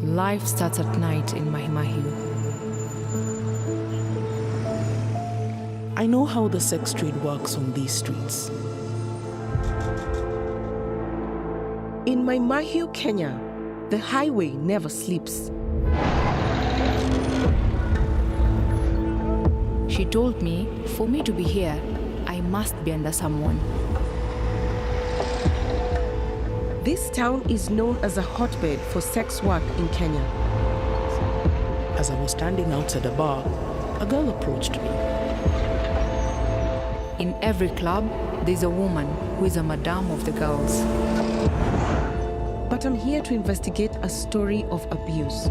Life starts at night in Mahimahiu. I know how the sex trade works on these streets. In Mahimahiu, Kenya, the highway never sleeps. She told me, for me to be here, I must be under someone. This town is known as a hotbed for sex work in Kenya. As I was standing outside a bar, a girl approached me. In every club, there's a woman who is a madam of the girls. But I'm here to investigate a story of abuse.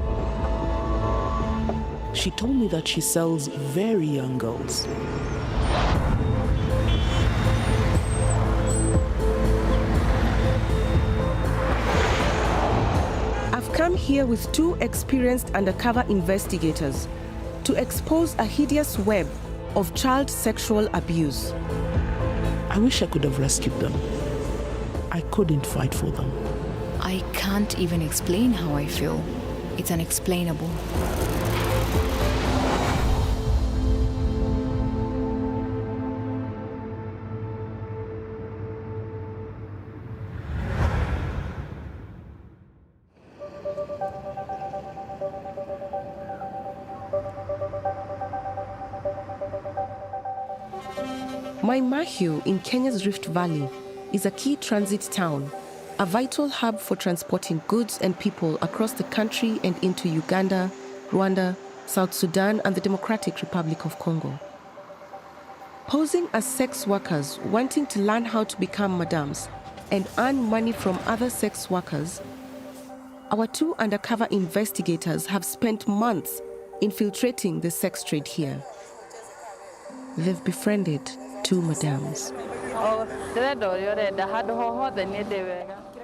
She told me that she sells very young girls. I've come here with two experienced undercover investigators to expose a hideous web of child sexual abuse. I wish I could have rescued them. I couldn't fight for them. I can't even explain how I feel. It's unexplainable. Mahimahiu in Kenya's Rift Valley is a key transit town, a vital hub for transporting goods and people across the country and into Uganda, Rwanda, South Sudan, and the Democratic Republic of Congo. Posing as sex workers wanting to learn how to become madams and earn money from other sex workers, our two undercover investigators have spent months infiltrating the sex trade here. They've befriended two madams.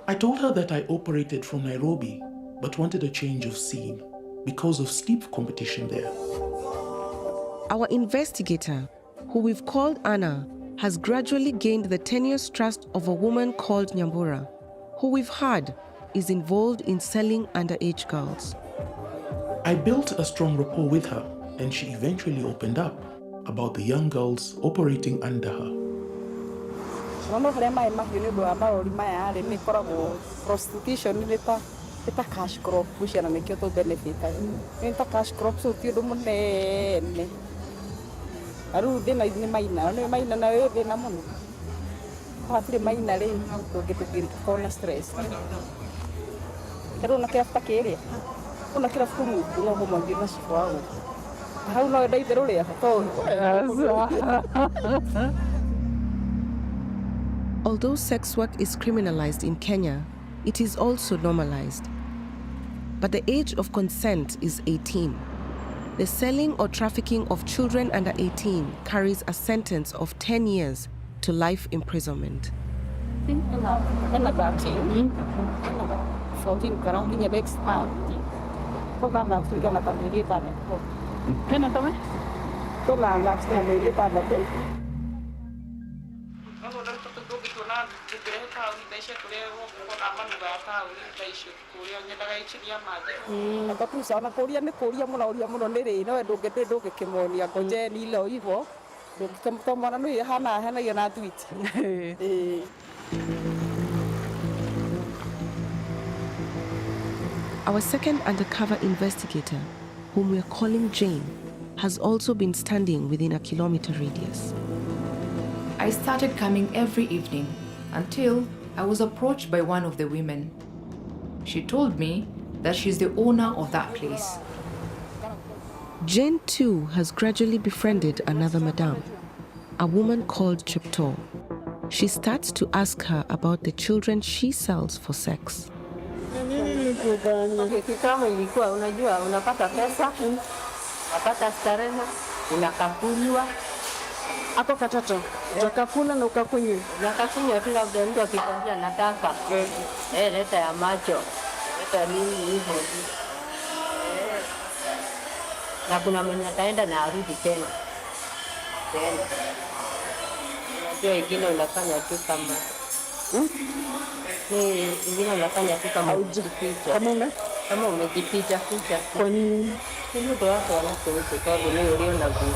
I told her that I operated from Nairobi, but wanted a change of scene because of steep competition there. Our investigator, who we've called Anna, has gradually gained the tenuous trust of a woman called Nyambura, who we've heard is involved in selling underage girls. I built a strong rapport with her, and she eventually opened up about the young girls operating under her. Prostitution is a cash crop, which is a benefit. It's a cash crop, so you don't want to. I don't know if I'm stress. I don't care if I don't care if how long they Although sex work is criminalized in Kenya, it is also normalized. But the age of consent is 18. The selling or trafficking of children under 18 carries a sentence of 10 years to life imprisonment. Our second undercover investigator, whom we're calling Jane, has also been standing within a kilometer radius. I started coming every evening until I was approached by one of the women. She told me that she's the owner of that place. Jane too has gradually befriended another madam, a woman called Chepto. She starts to ask her about the children she sells for sex. Ako katoto, utakakula na ukakunywa. Nakakunywa kila mtu akikwambia nataka. Leta ya macho. Leta nini hivyo. Na kuna mwenye ataenda na arudi tena. Sio ingine unafanya tu kama ingine unafanya tu kama umejificha. Kama umejificha ficha. Kwa nini? Ndio watu wanakuweka kwa leo uliona gumu.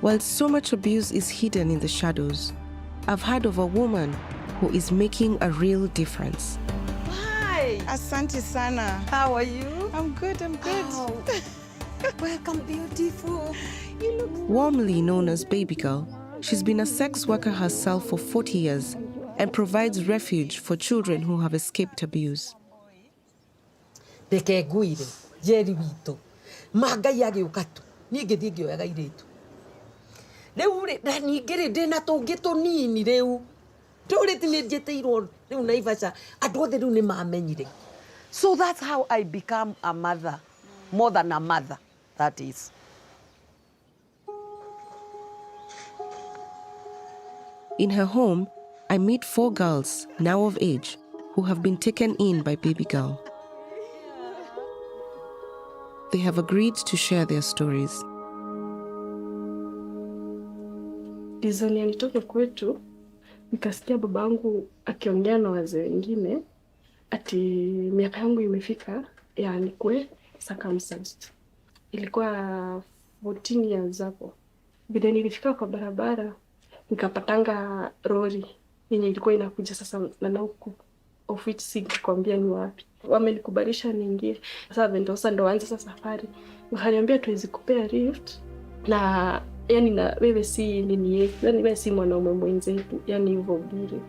While so much abuse is hidden in the shadows, I've heard of a woman who is making a real difference. Hi. Asante sana. How are you? I'm good. Oh. Welcome, beautiful. You look Warmly known as Baby Girl, she's been a sex worker herself for 40 years and provides refuge for children who have escaped abuse. Reke nguire Jerry witũ mangai agĩũka tu niĩ ngĩthiĩ ngĩoyaga irĩtu rĩu rĩ na ningĩ rĩ ndĩna tũngĩ tũnini rĩu ndũrĩti nĩ njĩtĩirwo rĩu Naivasha andũ othe rĩu nĩ mamenyire. So that's how I become a mother, more than a mother, that is. In her home, I meet 4 girls, now of age, who have been taken in by Baby Girl. They have agreed to share their stories. Dizoni nitoke kwetu, nikasikia babangu akiongea na wazee wengine ati miaka yangu imefika ya nikuwe circumcised. Ilikuwa 14 years hapo. Vile nilifika kwa barabara, nikapatanga lori yenye ilikuwa inakuja sasa na huku of which sikwambia ni wapi. Wamenikubalisha niingie. Sasa vendosa ndo anza sasa safari. Wakaniambia tuwezi kupea lift na yani na wewe si nini yetu, yani wewe si mwanaume mwenzetu, yani hivyo bure.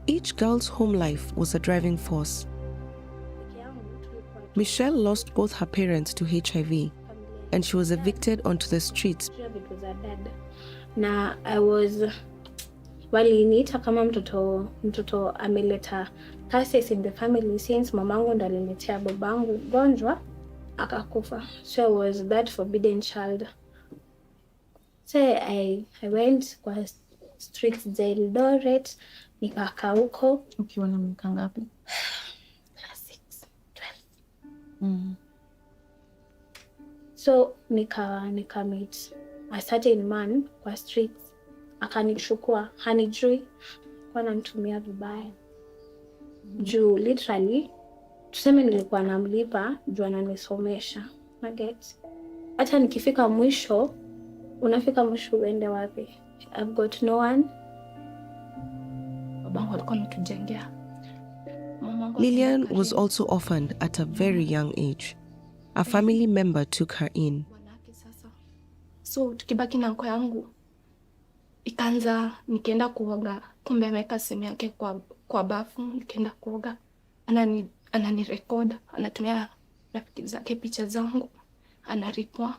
Each girl's home life was a driving force. Michelle lost both her parents to HIV and she was evicted onto the streets. Na I was waliniita kama mtoto ameleta crisis in the family since mamangu ndo aliniletea babangu gonjwa akakufa. So I was that forbidden child. So I went kwa streets za Eldoret nikakaa huko. Ukiwa na miaka ngapi? 6, 12. So nika meet a certain man kwa streets. Akanichukua, hanijui, kwa ananitumia vibaya. Juu literally tuseme nilikuwa namlipa juu ananisomesha. Naget. Hata nikifika mwisho, unafika mwisho uende wapi? I've got no one. Babangu alikuwa anatujengea. Lillian was also orphaned at a very young age. A family member took her in. So tukibaki na nko yangu ikaanza nikienda kuoga, kumbe ameweka simu yake kwa bafu, nikienda kuoga ananirecord, anatumia rafiki zake picha zangu, anaripwa.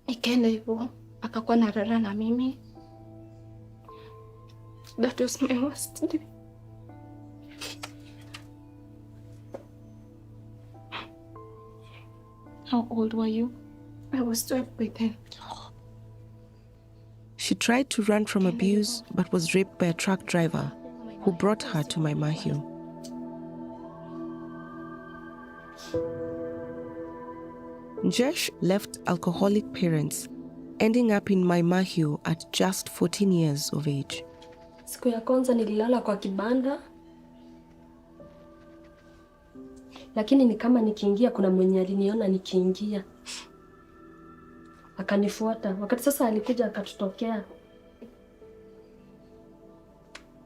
Ikaenda hivyo akakuwa narara na mimi. That was my worst day. How old were you? I was 12 by then. She tried to run from abuse but was raped by a truck driver who brought her to my Mahio. Njesh left alcoholic parents, ending up in my Mahio at just 14 years of age. Siku ya kwanza nililala kwa kibanda, lakini ni kama nikiingia kuna mwenye aliniona nikiingia. Akanifuata. Wakati sasa alikuja akatutokea.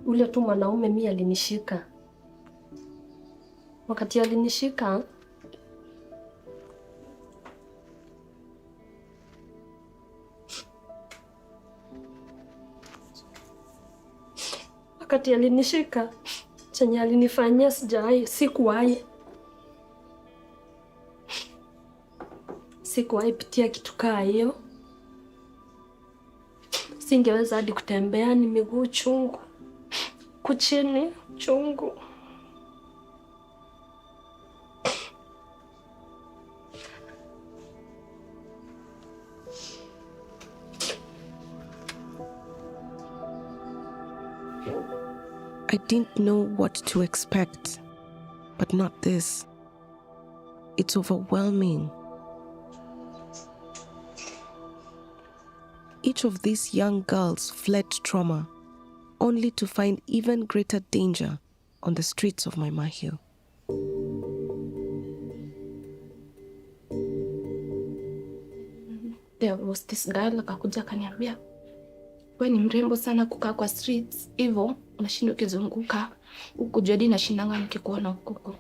Ule tu mwanaume mimi alinishika. Wakati alinishika chenye alinifanyia sikuwahi pitia kitu kaa hiyo. Singeweza hadi kutembea, ni miguu chungu, kuchini chungu. I didn't know what to expect, but not this. It's overwhelming. Each of these young girls fled trauma, only to find even greater danger on the streets of my Mahio. There was this girl akakuja akaniambia, wewe ni mrembo sana kukaa kwa streets, hivyo unashinda ukizunguka huku jadi nashindanga nikikuona huko.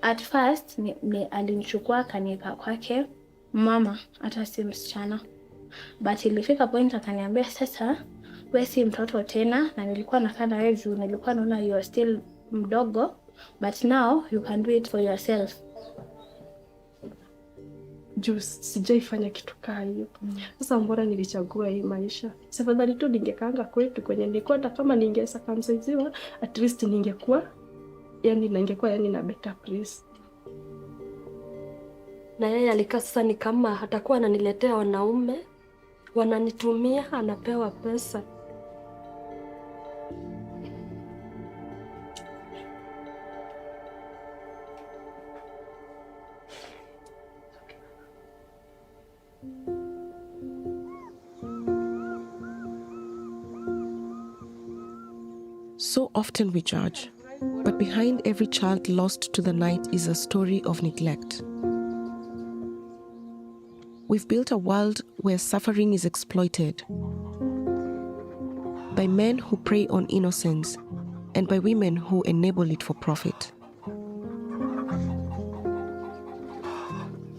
At first alinichukua akaniweka kwake mama, hata si msichana. But ilifika point akaniambia sasa wewe si mtoto tena, na nilikuwa nakaa na wewe juu nilikuwa naona you are still mdogo, but now you can do it for yourself. Juu sijaifanya kitu kaa hiyo. Sasa mbona nilichagua hii maisha? Safadhali tu ningekaanga kwetu kwenye nilikuwa, hata kama ningesakamsaiziwa, at least ningekuwa na better place. Na yeye alikaa sasa ni kama hatakuwa ananiletea wanaume, wananitumia, anapewa pesa. So often we judge, but behind every child lost to the night is a story of neglect. We've built a world where suffering is exploited by men who prey on innocence and by women who enable it for profit.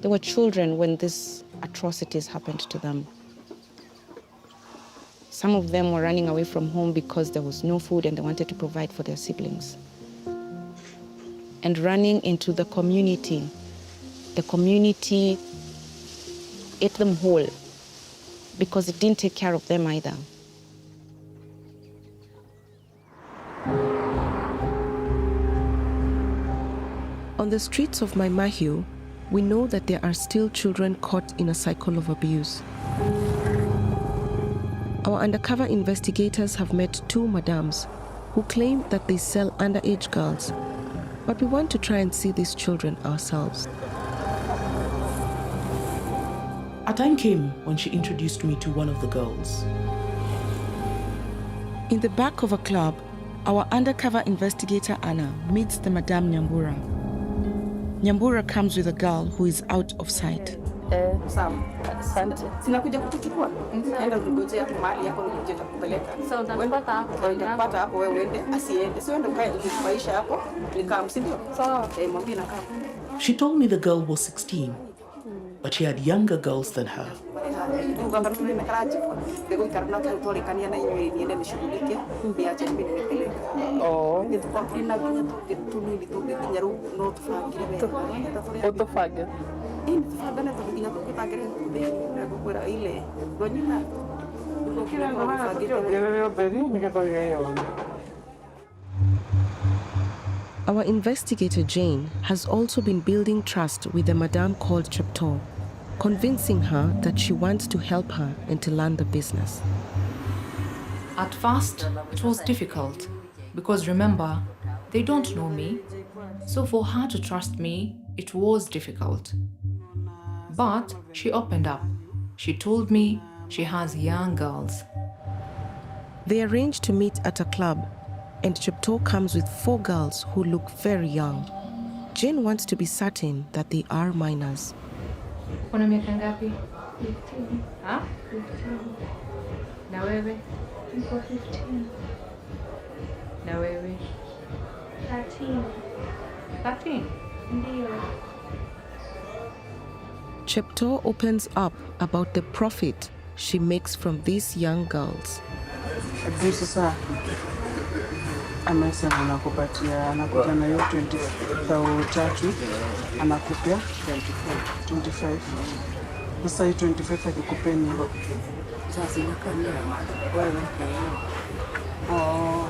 There were children when these atrocities happened to them. Some of them were running away from home because there was no food and they wanted to provide for their siblings. And running into the community ate them whole because it didn't take care of them either. On the streets of Mai Mahiu, we know that there are still children caught in a cycle of abuse. Our undercover investigators have met two madams who claim that they sell underage girls, but we want to try and see these children ourselves. A time came when she introduced me to one of the girls. In the back of a club, our undercover investigator Anna meets the Madame Nyambura. Nyambura comes with a girl who is out of sight. Sam, asante. Sinakuja kukuchukua. Enda ungojea mahali yako nikuje kupeleka. Sasa utapata hapo. Utapata hapo wewe uende, asiende. Sio enda ukae maisha hapo. Nikaa msindio. Sawa. Mwambie nakaa. She told me the girl was 16, but she had younger girls than her. Our investigator Jane has also been building trust with a madame called Chepto, convincing her that she wants to help her and to learn the business. At first, it was difficult because remember, they don't know me, so for her to trust me, it was difficult. But she opened up. She told me she has young girls. They arranged to meet at a club, and Chepto comes with 4 girls who look very young. Jane wants to be certain that they are minors. Una miaka ngapi? 15. Ha? 15. Na wewe? Niko 15. Na wewe? 13. 13? Ndio. Chepto opens up about the profit she makes from these young girls. Sasa amesema anakupatia, anakuja na hiyo 20,000 anakupea 25. Sasa hii 25 akikupeni sasa inakamia wewe. Oh.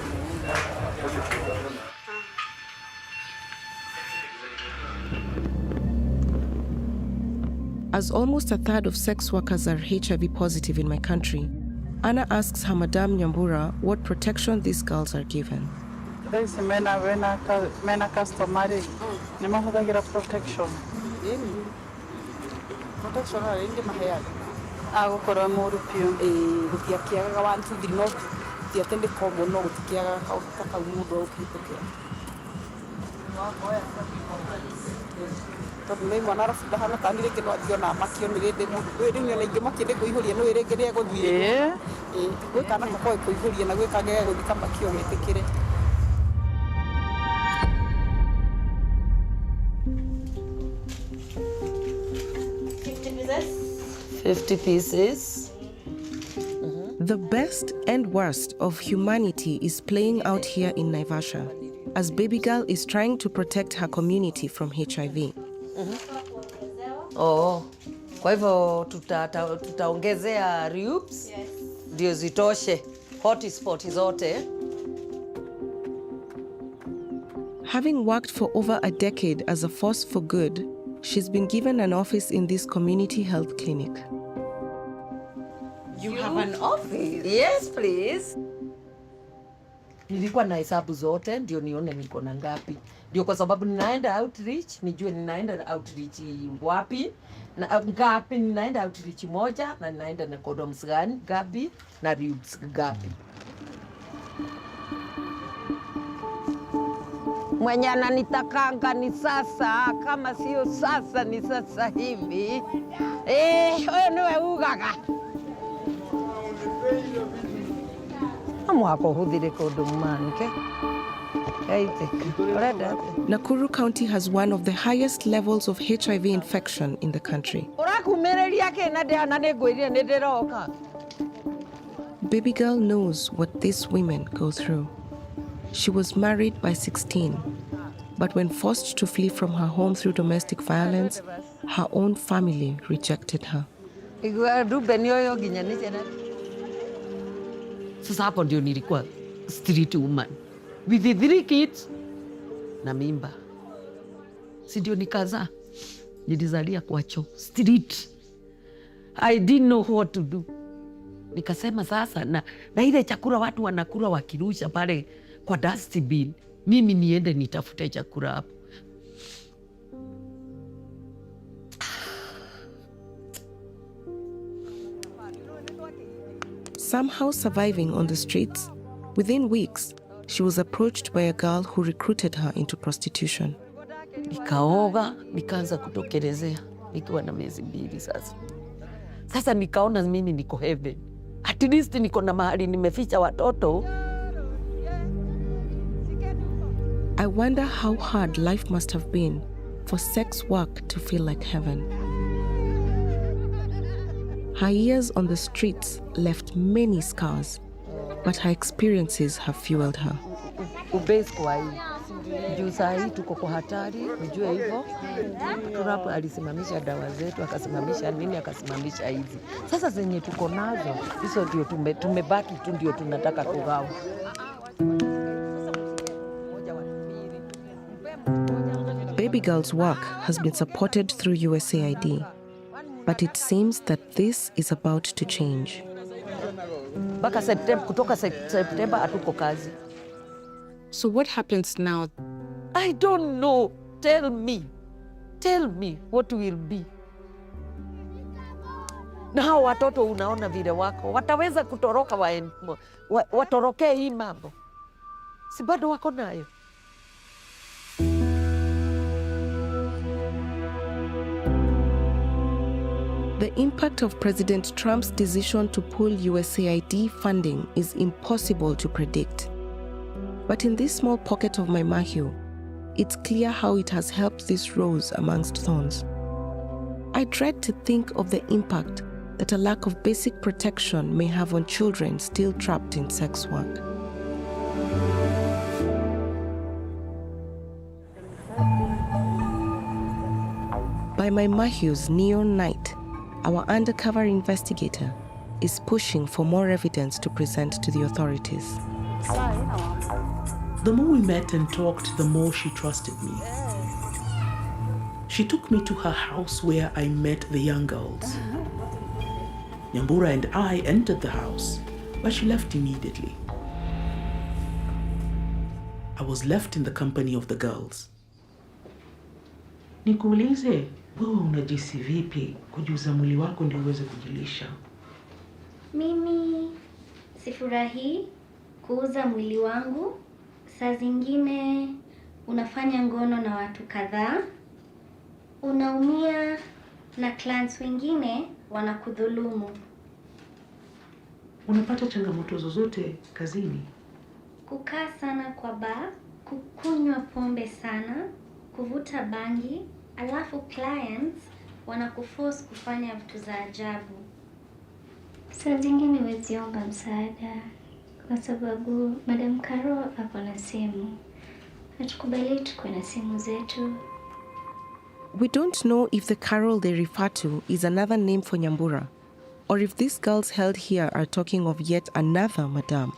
As almost a third of sex workers are HIV positive in my country, Anna asks her Madame Nyambura what protection these girls are given. These mena customary ni mahuthagira protection. Protection ari ndi maheaga. Agũkorwo mũru piũ. Gũtiakĩagaga 1 2 3 no tiatende komo no gũtikiaga kaka mũndũ ũkĩhĩtũkĩra. Tondũ nĩ mwana arabu ndahana kana rĩngĩ no athiĩ ona makio nĩ rĩndĩ mũndũ rĩngĩ ona ingĩ makĩndĩ kũihũria no rĩngĩ rĩa gũthiĩ. Gwĩ kana gakoe kũihũria na gwĩ kangĩ gũthika makio gĩtĩkĩre. 50 pieces. The best and worst of humanity is playing out here in Naivasha, as baby girl is trying to protect her community from HIV. Oh, kwa hivyo tutaongezea rubes ndio zitoshe hotspot zote. Having worked for over a decade as a force for good, she's been given an office in this community health clinic. You have an office? Yes, please. Nilikuwa na hesabu zote ndio nione niko na ngapi. Ndio kwa sababu ninaenda outreach, nijue ninaenda outreach wapi, na ngapi ninaenda outreach moja na ninaenda na condoms gani, ngapi na rubes ngapi. Mwenye ananitakanga ni sasa, kama sio sasa ni sasa hivi. Huyo niwe ugaga. Amwako hudhire kodum manke. Nakuru County has one of the highest levels of HIV infection in the country. Baby girl knows what these women go through. She was married by 16, but when forced to flee from her home through domestic violence, her own family rejected her. Sasa hapo ndio nilikuwa street woman with 3 kids na mimba. Si ndio nikaza. Nilizalia kwa choo street. I didn't know what to do. Nikasema sasa na ile chakula watu wanakula wakirusha pale kwa dustbin, mimi niende nitafute chakula hapo. Somehow surviving on the streets, within weeks, she was approached by a girl who recruited her into prostitution. Nikaoga, nikaanza kutokelezea, nikiwa na miezi 2 sasa. Sasa nikaona mimi niko heaven. At least niko na mahali nimeficha watoto. I wonder how hard life must have been for sex work to feel like heaven. Her years on the streets left many scars, but her experiences have fueled her. Ubase kwa hii. Juu saa hii tuko kwa hatari, ujue hivyo. Turapo alisimamisha dawa zetu, akasimamisha nini, akasimamisha hizi. Sasa zenye tuko nazo, hizo ndio tumebaki tu ndio tunataka kugawa. Baby girl's work has been supported through USAID, but it seems that this is about to change. Mpaka kutoka September hatuko kazi. So what happens now? I don't know. Tell me what will be. Na hao watoto unaona vile wako, wataweza kutoroka watorokee hii mambo. Si bado wako nayo. The impact of President Trump's decision to pull USAID funding is impossible to predict. But in this small pocket of Maimahiu, it's clear how it has helped this rose amongst thorns. I dread to think of the impact that a lack of basic protection may have on children still trapped in sex work. By Maimahiu's neon night, our undercover investigator is pushing for more evidence to present to the authorities. The more we met and talked, the more she trusted me. She took me to her house where I met the young girls. Nyambura and I entered the house. but she left immediately. I was left in the company of the girls. Nikuulize, wewe unajisi vipi kujuza mwili wako ndio uweze kujilisha? Mimi sifurahi kuuza mwili wangu. Saa zingine unafanya ngono na watu kadhaa, unaumia na clients wengine wanakudhulumu. Unapata changamoto zozote kazini? Kukaa sana kwa bar, kukunywa pombe sana, kuvuta bangi, alafu clients wanakuforce kufanya vitu za ajabu. Saa zingine huwezi omba msaada kwa sababu Madam Carol ako na simu. Hatukubali tuko na simu zetu. We don't know if the Carol they refer to is another name for Nyambura, or if these girls held here are talking of yet another madam.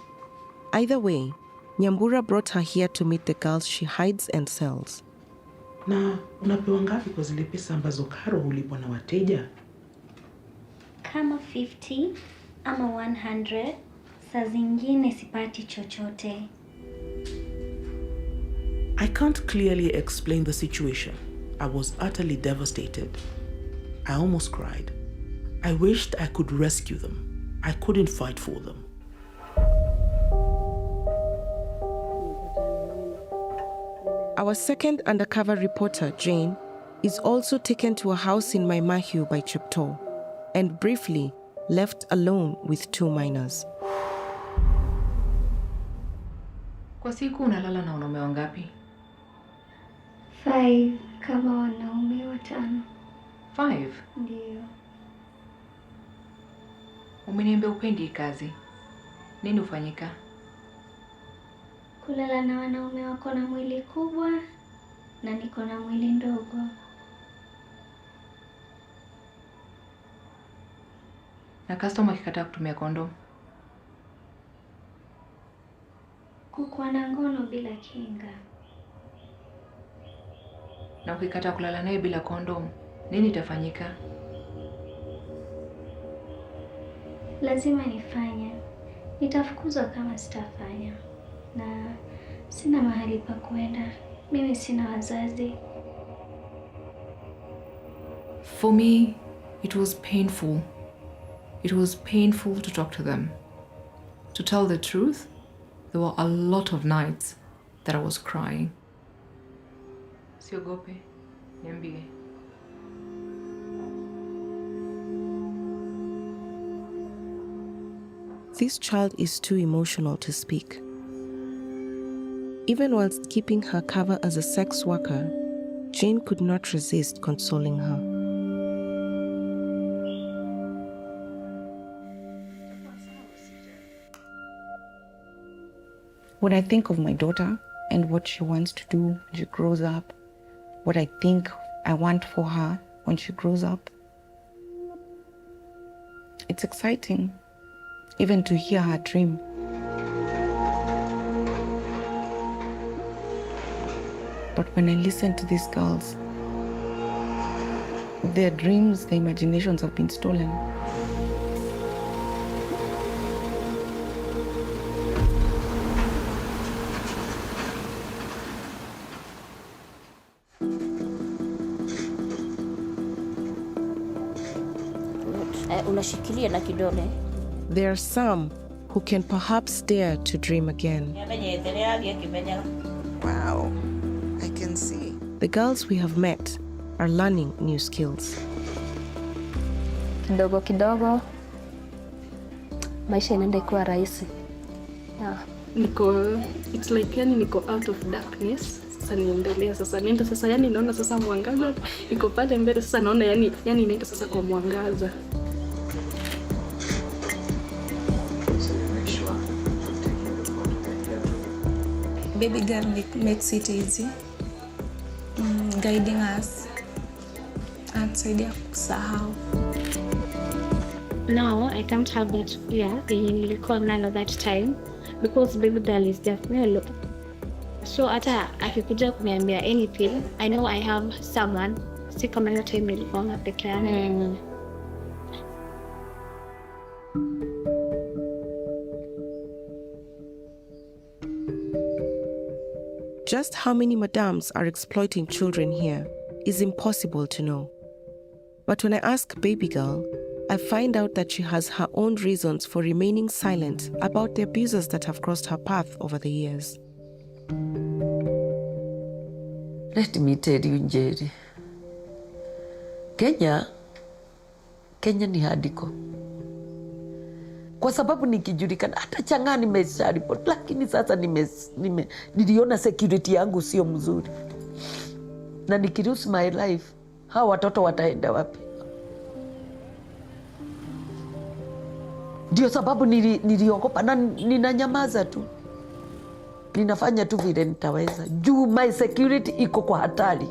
Either way, Nyambura brought her here to meet the girls she hides and sells. Na unapewa ngapi kwa zile pesa ambazo Carol hulipwa na wateja? Kama 50 ama 100, saa zingine sipati chochote. I can't clearly explain the situation. I was utterly devastated. I almost cried. I wished I could rescue them. I couldn't fight for them. Our second undercover reporter, Jane, is also taken to a house in Maimahiu by Chepto and briefly left alone with 2 minors. Kwa siku unalala na wanaume wangapi? 5 kama wanaume 5. 5? Ndio. Umeniambia upendi hii kazi. Nini ufanyika? Kulala na wanaume wako na mwili kubwa na niko na mwili ndogo. Na customer akikataa kutumia kondom? Kukuwa na ngono bila kinga. Na ukikataa kulala naye bila kondom, nini itafanyika? Lazima nifanye. Nitafukuzwa kama sitafanya. Na sina mahali pa kwenda. Mimi sina wazazi. For me, it was painful. It was painful to talk to them. To tell the truth, there were a lot of nights that I was crying. Siogope, niambie. This child is too emotional to speak. Even whilst keeping her cover as a sex worker, Jane could not resist consoling her. When I think of my daughter and what she wants to do when she grows up, what I think I want for her when she grows up, it's exciting, even to hear her dream. But when I listen to these girls, their dreams, their imaginations have been stolen. Unashikilia na kidole. There are some who can perhaps dare to dream again. Wow, I can see. The girls we have met are learning new skills. Kidogo kidogo maisha inaenda kuwa rahisi. Yeah. It's like yani niko out of darkness. Sasa niendelea sasa nienda sasa yani naona sasa mwangaza iko pale mbele sasa naona yani inaenda sasa kwa mwangaza. Baby girl makes it easy, guiding us, atusaidia kusahau. Now I can't have that fear nilikuwa nayo that time because baby girl is just mellow. So hata akikuja kuniambia anything, I know I have someone. Si kama hiyo time nilikuwa peke yangu. Just how many madams are exploiting children here is impossible to know. But when I ask baby girl, I find out that she has her own reasons for remaining silent about the abusers that have crossed her path over the years. Let me tell you, Njeri. Kenya ni hadiko. Kwa sababu nikijulikana hata Chang'aa nimesharipoti, lakini sasa niliona security yangu sio mzuri. Na nikiruse my life, hawa watoto wataenda wapi? Ndio sababu niliogopa na ninanyamaza tu. Ninafanya tu vile nitaweza. Juu my security iko kwa hatari.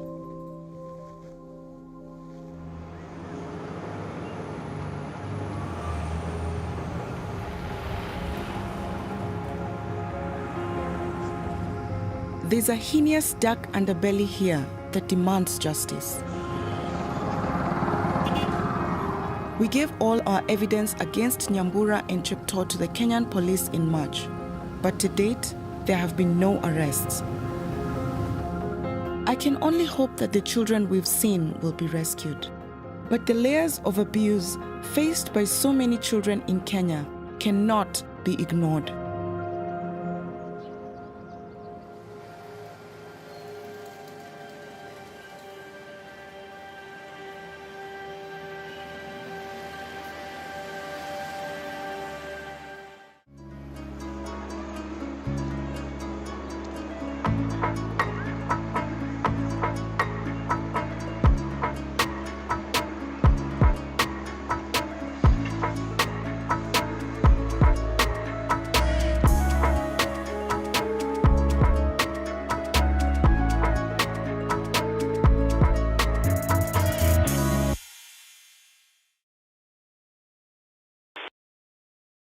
There's a heinous dark underbelly here that demands justice. We gave all our evidence against Nyambura and Cheptoo to the Kenyan police in March, but to date, there have been no arrests. I can only hope that the children we've seen will be rescued. But the layers of abuse faced by so many children in Kenya cannot be ignored.